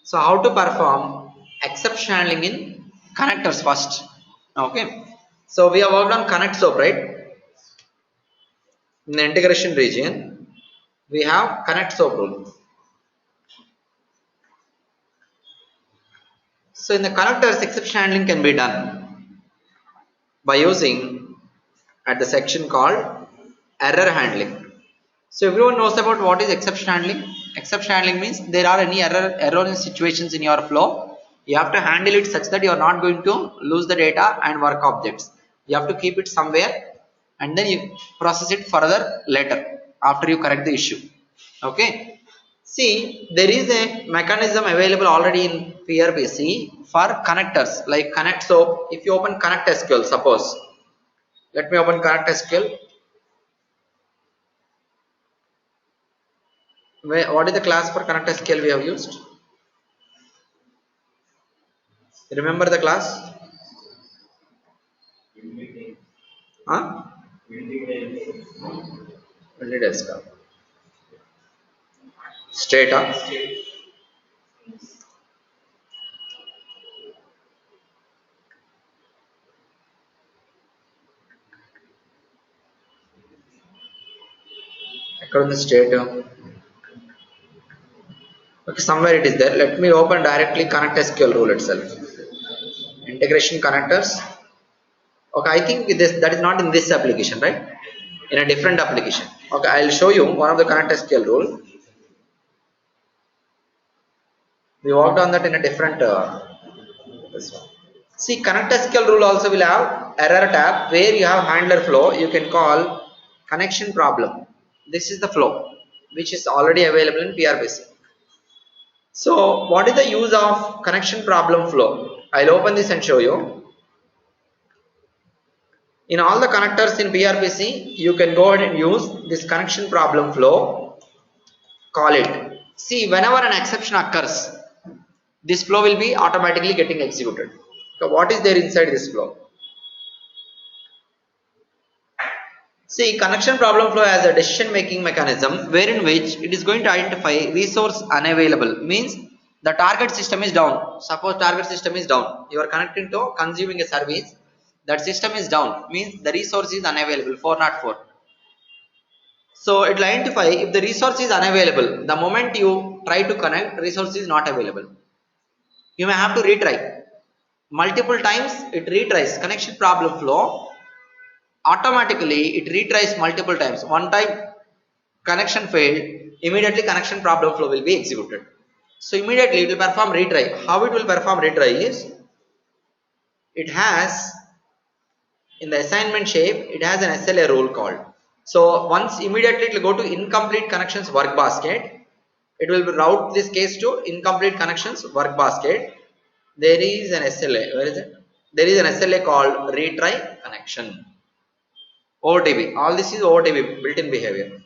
So how to perform exception handling in connectors first. Okay, so we have worked on connect soap, right? In the integration region we have connect soap rule. So in the connectors, exception handling can be done by using at the section called error handling. So everyone knows about what is exception handling. Exception handling means there are any error situations in your flow. You have to handle it such that you are not going to lose the data and work objects. You have to keep it somewhere and then you process it further later after you correct the issue. Okay. See, there is a mechanism available already in PRPC for connectors like connect soap. If you open connect SQL, suppose, let me open connect SQL. What is the class for connect SQL we have used? Remember the class? Huh? Only desktop. Straight. According to state. Okay, somewhere it is there. Let me open directly connect SQL rule itself. Integration connectors. Okay, I think that is not in this application, right? In a different application. Okay, I'll show you one of the connect SQL rule. We worked on that in a different this one. See, connect SQL rule also will have error tab where you have handler flow. You can call connection problem. This is the flow which is already available in PRBC. So what is the use of connection problem flow? I'll open this and show you. In all the connectors in PRPC, you can go ahead and use this connection problem flow. Call it. See, whenever an exception occurs, this flow will be automatically getting executed. So what is there inside this flow? See, connection problem flow has a decision making mechanism wherein which it is going to identify resource unavailable, means the target system is down. Suppose target system is down, you are connecting to consuming a service, that system is down, means the resource is unavailable, 404. So it will identify if the resource is unavailable, the moment you try to connect, resource is not available. You may have to retry. Multiple times it retries. Connection problem flow, automatically it retries multiple times. One time connection failed, immediately connection problem flow will be executed. So immediately it will perform retry. How it will perform retry is, it has in the assignment shape, it has an SLA rule called. So once immediately it will go to incomplete connections work basket. It will route this case to incomplete connections work basket. There is an SLA. Where is it? There is an SLA called retry connection. OTB. All this is OTB, built-in behavior.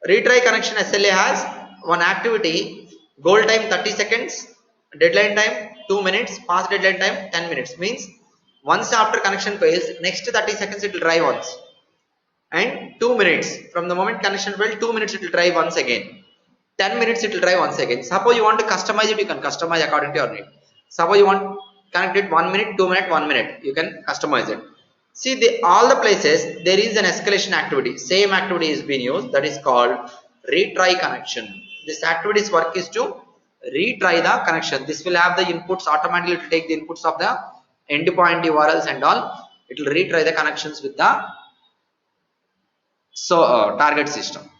Retry connection SLA has one activity, goal time 30 seconds, deadline time 2 minutes, past deadline time 10 minutes. Means once after connection fails, next 30 seconds it will try once. And 2 minutes, from the moment connection failed, 2 minutes it will try once again. 10 minutes it will try once again. Suppose you want to customize it, you can customize according to your need. Suppose you want connect it 1 minute, 2 minutes, 1 minute, you can customize it. See, all the places there is an escalation activity. Same activity is being used, that is called retry connection. This activity's work is to retry the connection. This will have the inputs automatically. It will take the inputs of the endpoint URLs and all. It will retry the connections with the target system.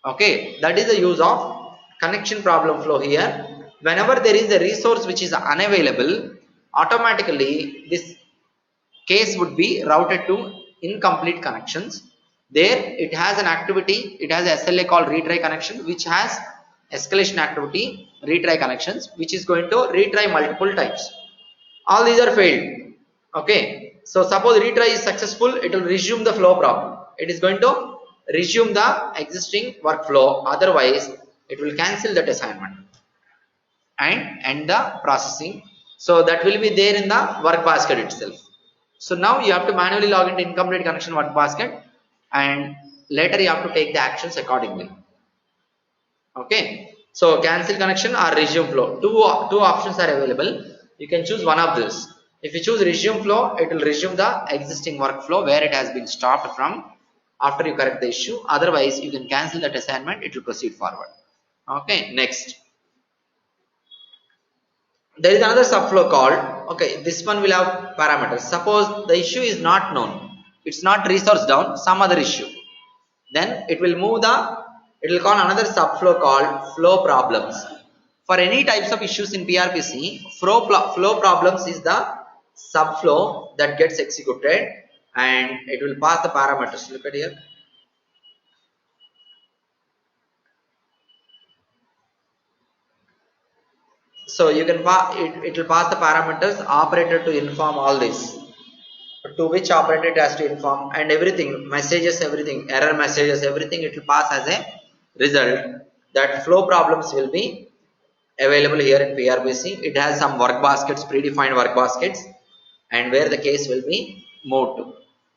Okay, that is the use of connection problem flow here. Whenever there is a resource which is unavailable, automatically this case would be routed to incomplete connections. There it has an activity, it has a SLA called retry connection, which has escalation activity retry connections, which is going to retry multiple times. All these are failed. Okay, so suppose retry is successful, it will resume the flow problem. It is going to resume the existing workflow, otherwise it will cancel that assignment and end the processing. So that will be there in the work basket itself. So now you have to manually log into incomplete connection work basket and later you have to take the actions accordingly. Okay, So cancel connection or resume flow, two options are available. You can choose one of this. If you choose resume flow, it will resume the existing workflow where it has been stopped from after you correct the issue. Otherwise you can cancel that assignment, it will proceed forward. Okay, next there is another subflow called, okay, this one will have parameters. Suppose the issue is not known, it's not resource down, some other issue, then it will move the, it will call another subflow called flow problems. For any types of issues in PRPC, flow problems is the subflow that gets executed, and it will pass the parameters. Look at here. So you can it will pass the parameters operator to inform all this, to which operator it has to inform, and everything, messages, everything, error messages, everything, it will pass as a result. That flow problems will be available here in PRBC. It has some work baskets, predefined work baskets, and where the case will be moved to.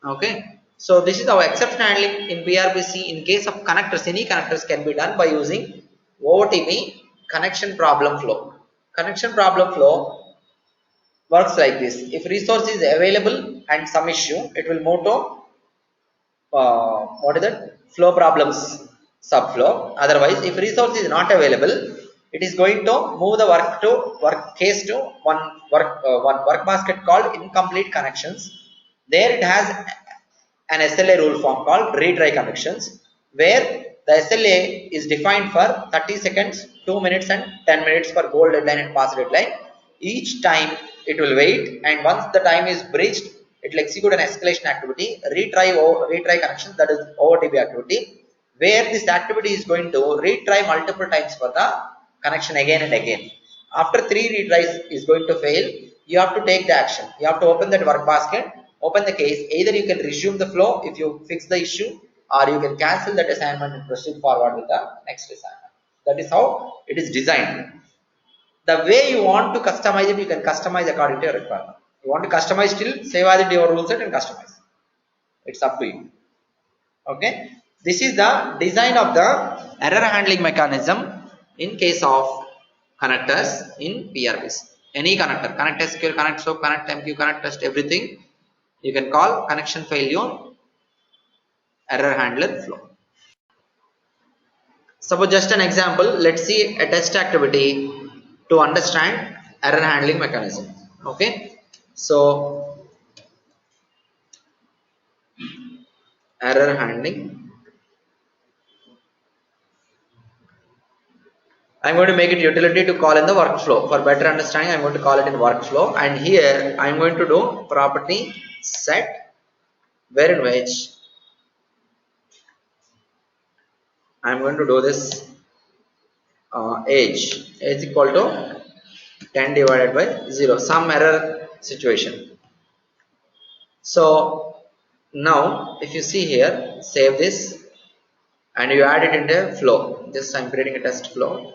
Okay, so this is our exception handling in PRBC. In case of connectors, any connectors can be done by using OTP connection problem flow. Connection problem flow works like this. If resource is available and some issue, it will move to what is that, flow problems subflow. Otherwise if resource is not available, it is going to move the work case to one work basket called incomplete connections. There it has an SLA rule form called retry connections, where the SLA is defined for 30 seconds, 2 minutes and 10 minutes for goal deadline and pass deadline. Each time it will wait, and once the time is breached, it will execute an escalation activity, retry connection, that is OTP activity, where this activity is going to retry multiple times for the connection again and again. After 3 retries is going to fail, you have to take the action. You have to open that work basket, open the case. Either you can resume the flow if you fix the issue, or you can cancel that assignment and proceed forward with the next assignment. That is how it is designed. The way you want to customize it, you can customize according to your requirement. You want to customize, still save as it your rule set and customize. It's up to you. Okay, this is the design of the error handling mechanism in case of connectors in PRBs. Any connector, connect SQL, connect SOAP, connect MQ, connect test, everything you can call connection failure error handler flow. Suppose just an example, let's see a test activity to understand error handling mechanism. Okay, so error handling, I'm going to make it utility to call in the workflow. For better understanding, I'm going to call it in workflow, and here I'm going to do property set, where in which I'm going to do this age equal to 10 divided by 0, some error situation. So now if you see here, save this and you add it into a flow. Just I'm creating a test flow.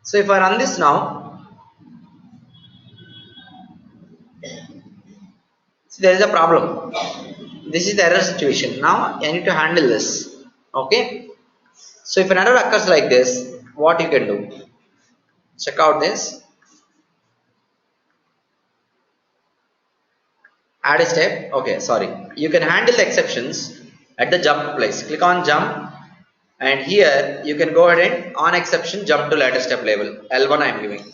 So if I run this now, see there is a problem. This is the error situation. Now I need to handle this. Okay, so if an error occurs like this, what you can do? Check out this. Add a step. Okay, sorry. You can handle the exceptions at the jump place. Click on jump, and here you can go ahead and on exception jump to latest step label. L1 I am giving.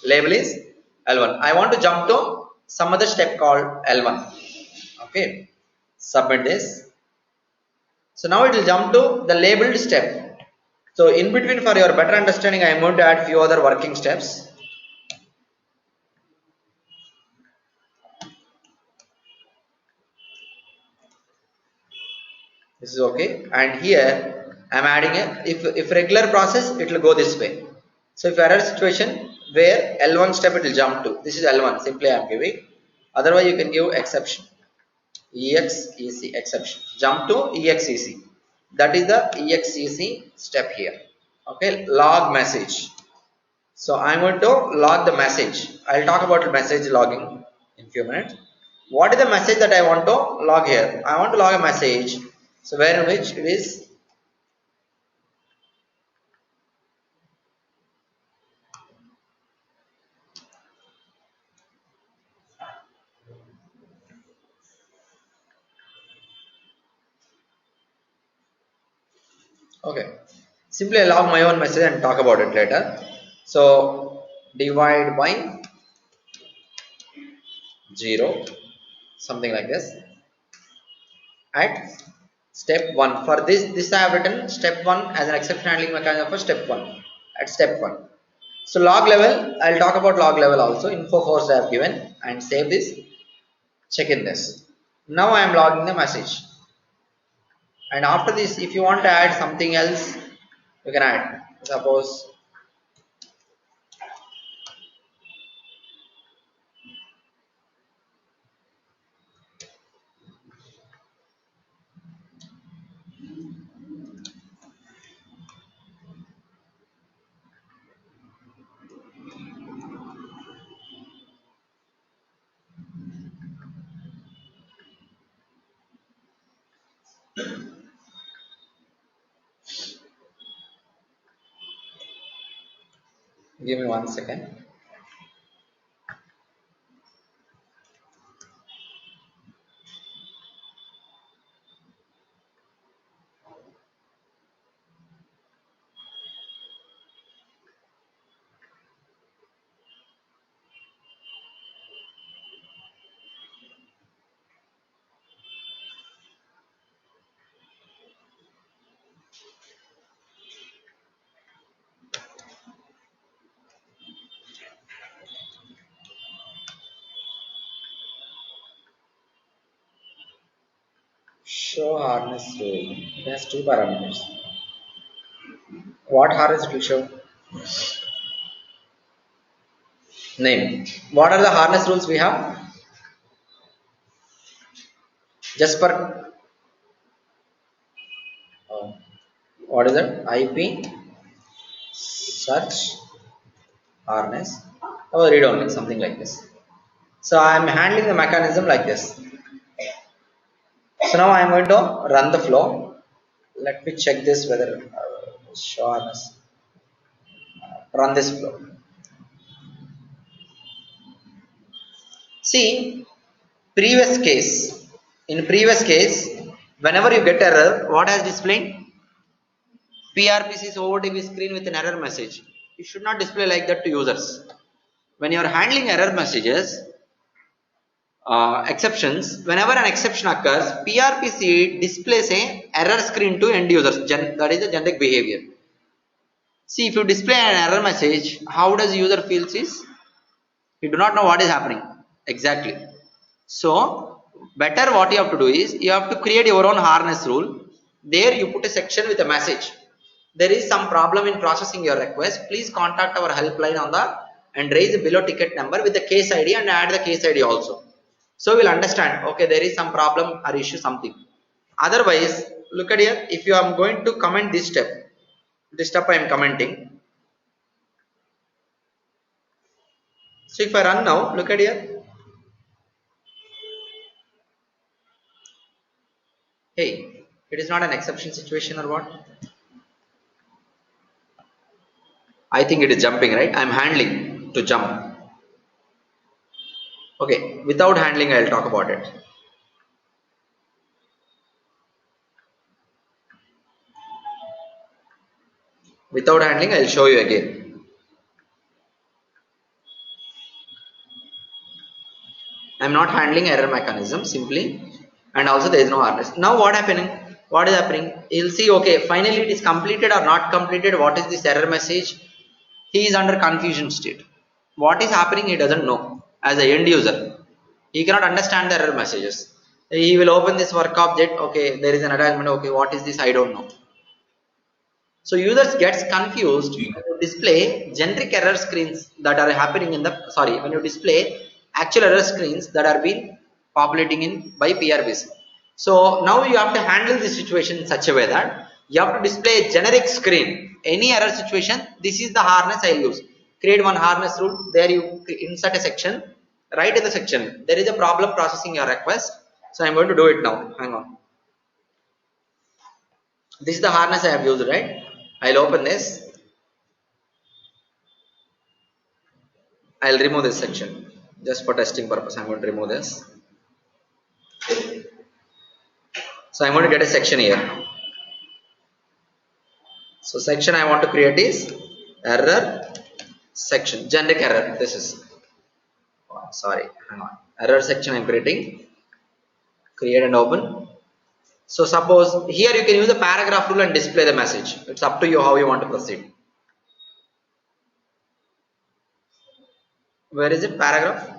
Label is L1. I want to jump to some other step called L1. Okay, submit this. So now it will jump to the labeled step. So in between, for your better understanding, I am going to add few other working steps. This is okay, and here I am adding a if regular process, it will go this way. So if error situation where L1 step it will jump to, this is L1, simply I am giving. Otherwise you can give exception, EXEC exception, jump to EXEC. That is the EXEC step here. Okay, log message. So I'm going to log the message. I'll talk about message logging in few minutes. What is the message that I want to log here? I want to log a message. So where in which it is okay. Simply I log my own message and talk about it later. So divide by 0, something like this. At step 1, for this I have written step 1 as an exception handling mechanism for step 1 at step 1. So log level, I'll talk about log level also. Info force I have given and save this, check in this. Now I am logging the message, and after this if you want to add something else you can add. Suppose give me 1 second. Show harness rule, it has two parameters. What harness it will show? Name. What are the harness rules we have? Just for what is it? IP search harness or read only, something like this. So I am handling the mechanism like this. So now I am going to run the flow. Let me check this whether show harness. Run this flow. See, previous case. In previous case, whenever you get error, what has displayed? PRPC's OOTP screen with an error message. You should not display like that to users. When you are handling error messages, exceptions, whenever an exception occurs, PRPC displays a error screen to end users. That is the generic behavior. See, if you display an error message, how does user feels is you do not know what is happening exactly. So better what you have to do is you have to create your own harness rule. There you put a section with a message. There is some problem in processing your request. Please contact our helpline on the and raise the below ticket number with the case ID and add the case ID also. So we'll understand, okay, there is some problem or issue something. Otherwise, look at here, if you are going to comment this step I am commenting. So if I run now, look at here. Hey, it is not an exception situation or what? I think it is jumping, right? I am handling to jump. Okay, without handling, I'll talk about it. Without handling, I'll show you again. I'm not handling error mechanism simply, and also there is no harness. Now what happening? What is happening? He'll see, okay, finally it is completed or not completed. What is this error message? He is under confusion state. What is happening he doesn't know. As a end user, he cannot understand the error messages. He will open this work object, okay, there is an attachment, okay, what is this, I don't know. So users gets confused when you display generic error screens that are happening in the, sorry, when you display actual error screens that are being populating in by PRBs. So now you have to handle the situation in such a way that you have to display a generic screen. Any error situation, this is the harness I'll use. Create one harness rule, there you insert a section, right in the section. There is a problem processing your request. So I'm going to do it now. Hang on. This is the harness I have used, right? I'll open this. I'll remove this section just for testing purpose. I'm going to remove this. So I'm going to get a section here. So section I want to create is error section, generic error. This is, oh, sorry, hang on. Error section I'm creating. Create and open. So suppose here you can use the paragraph rule and display the message. It's up to you how you want to proceed. Where is it? Paragraph.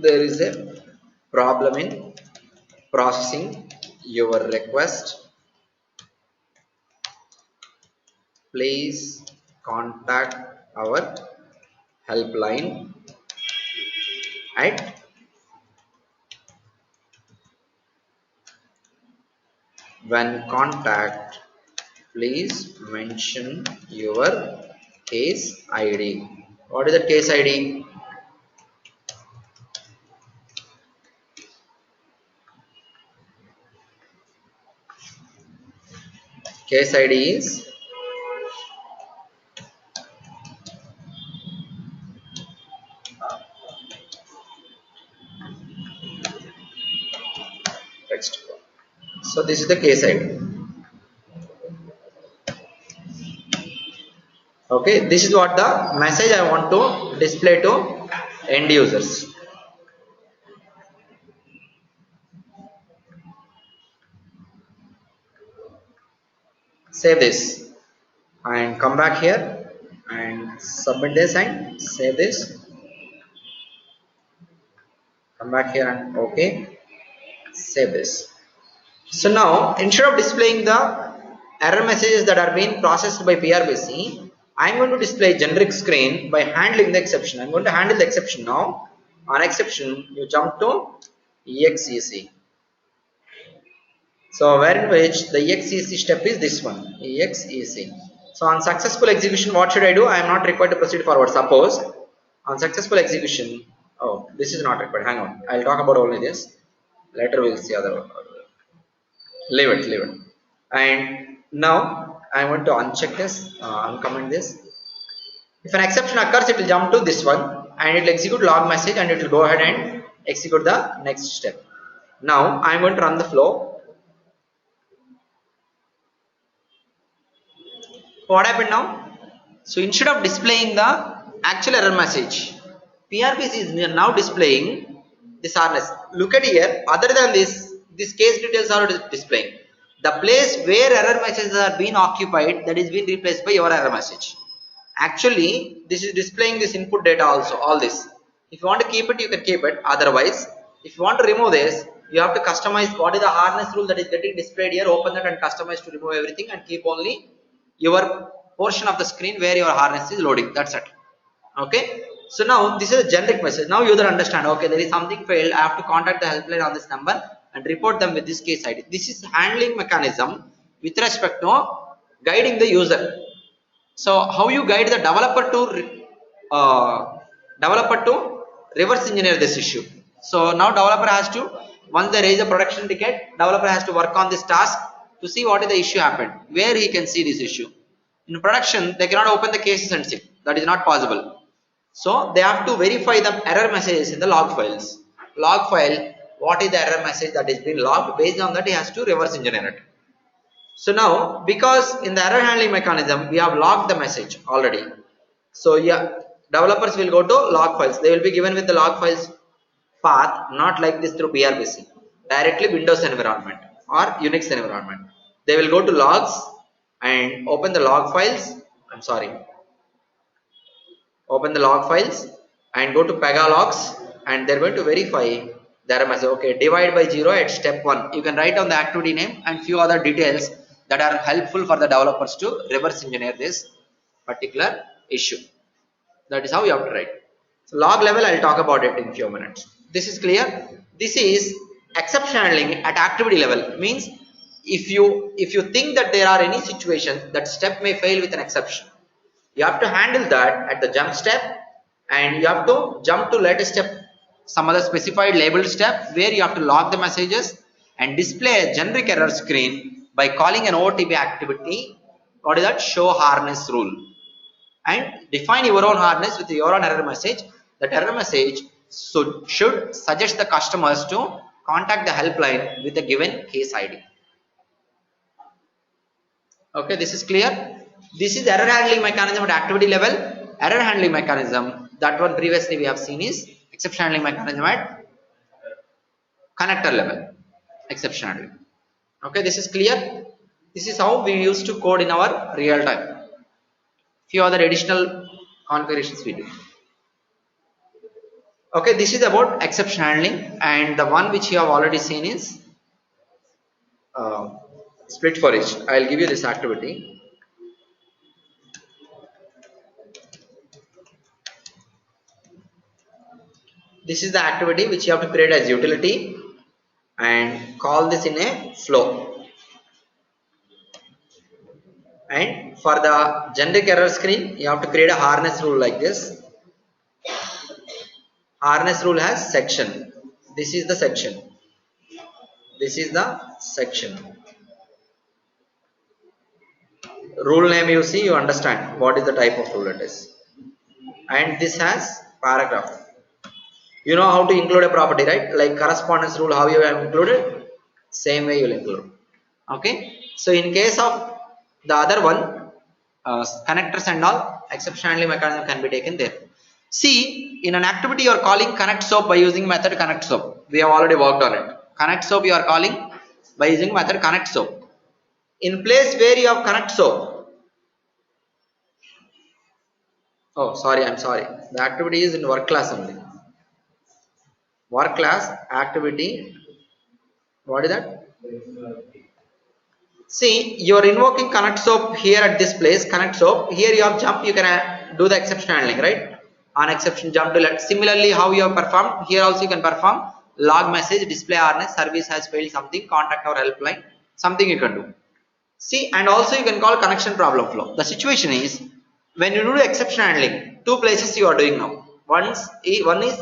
There is a problem in processing your request. Please contact our helpline at when contact, please mention your case ID. What is the case ID? Case ID is text. So this is the case ID. Okay, this is what the message I want to display to end users. Save this and come back here and submit this and save this. Come back here and okay, save this. So now instead of displaying the error messages that are being processed by PRBC, I'm going to display generic screen by handling the exception. I'm going to handle the exception now. On exception, you jump to exec. So where in which the exec step is this one, exec. So on successful execution, what should I do? I am not required to proceed forward. Suppose on successful execution, oh, this is not required. Hang on, I'll talk about only this. Later we'll see other one. Leave it. And now I want to uncheck this, uncomment this. If an exception occurs, it will jump to this one and it will execute log message and it will go ahead and execute the next step. Now I am going to run the flow. What happened now? So instead of displaying the actual error message, PRBC is now displaying this harness. Look at here, other than this case details are displaying. The place where error messages are being occupied, that is being replaced by your error message. Actually, this is displaying this input data also, all this. If you want to keep it, you can keep it. Otherwise, if you want to remove this, you have to customize what is the harness rule that is getting displayed here. Open that and customize to remove everything and keep only your portion of the screen where your harness is loading. That's it. Okay. So now this is a generic message. Now user understand, okay, there is something failed. I have to contact the helpline on this number and report them with this case ID. This is handling mechanism with respect to guiding the user. So how you guide the developer to reverse engineer this issue. So now developer has to, once they raise a production ticket, developer has to work on this task to see what is the issue happened, where he can see this issue. In production, they cannot open the cases and see. That is not possible. So they have to verify the error messages in the log files. Log file, what is the error message that is being logged. Based on that, he has to reverse engineer it. So now, because in the error handling mechanism, we have logged the message already. So yeah, developers will go to log files. They will be given with the log files path, not like this through PRBC. Directly Windows environment or Unix environment. They will go to logs and open the log files. I'm sorry. Open the log files and go to Pega logs, and they're going to verify the error message. Okay, divide by 0 at step 1. You can write down the activity name and few other details that are helpful for the developers to reverse engineer this particular issue. That is how you have to write. So log level, I'll talk about it in few minutes. This is clear. This is exception handling at activity level. Means if you think that there are any situations that step may fail with an exception, you have to handle that at the jump step, and you have to jump to later step, some other specified labeled step where you have to log the messages and display a generic error screen by calling an OTB activity. What is that? Show harness rule. And define your own harness with your own error message. That error message should suggest the customers to contact the helpline with a given case ID. Okay, this is clear. This is error handling mechanism at activity level. Error handling mechanism, that one previously we have seen, is exception handling mechanism at connector level. Exception handling. Okay, this is clear. This is how we used to code in our real time. Few other additional configurations we do. Okay, this is about exception handling, and the one which you have already seen is split for each. I'll give you this activity. This is the activity which you have to create as utility and call this in a flow. And for the generic error screen, you have to create a harness rule like this. Harness rule has section. This is the section. This is the section. Rule name you see, you understand what is the type of rule it is. And this has paragraph. You know how to include a property, right? Like correspondence rule, how you have included, same way you will include. Okay. So in case of the other one, connectors and all, exception handling mechanism can be taken there. See, in an activity you are calling connect soap by using method connect soap. We have already worked on it. Connect soap you are calling by using method connect soap. In place where you have connect soap. Oh, sorry, I'm sorry. The activity is in work class only. Work class activity. What is that? See, you are invoking connect soap here at this place. Connect soap. Here you have jump. You can do the exception handling, right? On exception jump to let. Similarly, how you have performed here also you can perform log message display harness service has failed something. Contact our helpline. Something you can do. See, and also you can call connection problem flow. The situation is when you do the exception handling, two places you are doing now. One is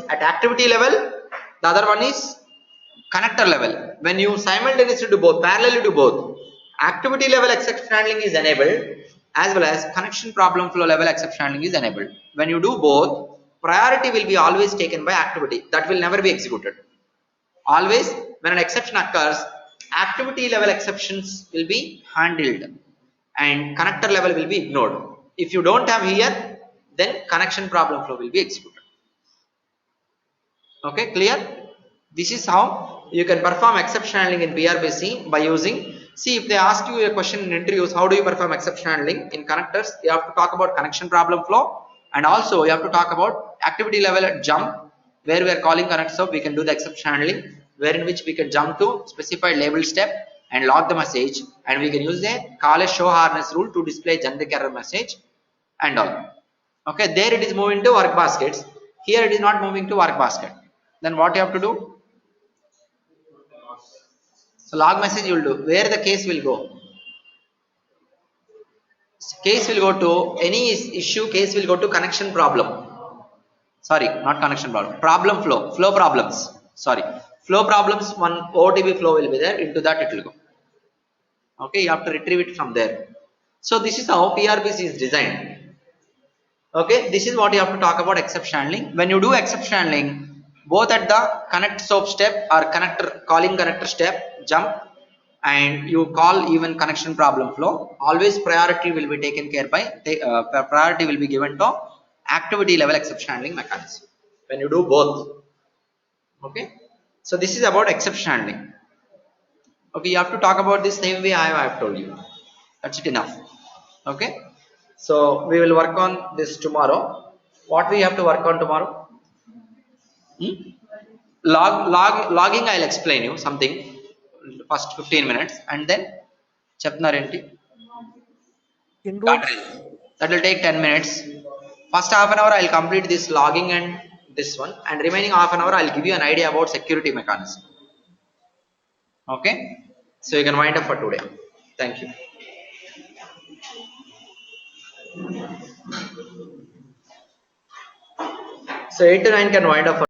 at activity level. The other one is connector level. When you simultaneously do both, parallelly do both, activity level exception handling is enabled as well as connection problem flow level exception handling is enabled. When you do both, priority will be always taken by activity. That will never be executed. Always when an exception occurs, activity level exceptions will be handled and connector level will be ignored. If you don't have here, then connection problem flow will be executed. Okay, clear? This is how you can perform exception handling in PRBC by using. See, if they ask you a question in interviews, how do you perform exception handling in connectors? You have to talk about connection problem flow, and also you have to talk about activity level at jump, where we are calling connect soap. We can do the exception handling, where in which we can jump to specified label step and log the message, and we can use a call a show harness rule to display generic error message and all. Okay, there it is moving to work baskets. Here it is not moving to work basket. Then what you have to do? So log message you will do. Where the case will go? Case will go to any issue. Case will go to connection problem. Sorry, not connection problem. Problem flow. Flow problems. Sorry. Flow problems. One OTB flow will be there. Into that it will go. Okay, you have to retrieve it from there. So this is how PRBC is designed. Okay, this is what you have to talk about exception handling. When you do exception handling, both at the connect soap step or connector calling connector step jump, and you call even connection problem flow, always priority will be taken care by priority will be given to activity level exception handling mechanism when you do both. Okay, so this is about exception handling. Okay, you have to talk about this same way I have told you. That's it enough. Okay, so we will work on this tomorrow. What we have to work on tomorrow? Hmm? Logging I'll explain you something first 15 minutes, and then చెప్తున్నారేంటి Inroads. guardrail. That will take 10 minutes. First half an hour I'll complete this logging and this one, and remaining half an hour I'll give you an idea about security mechanism. Okay, so you can wind up for today. Thank you. So 8 to 9 can wind up for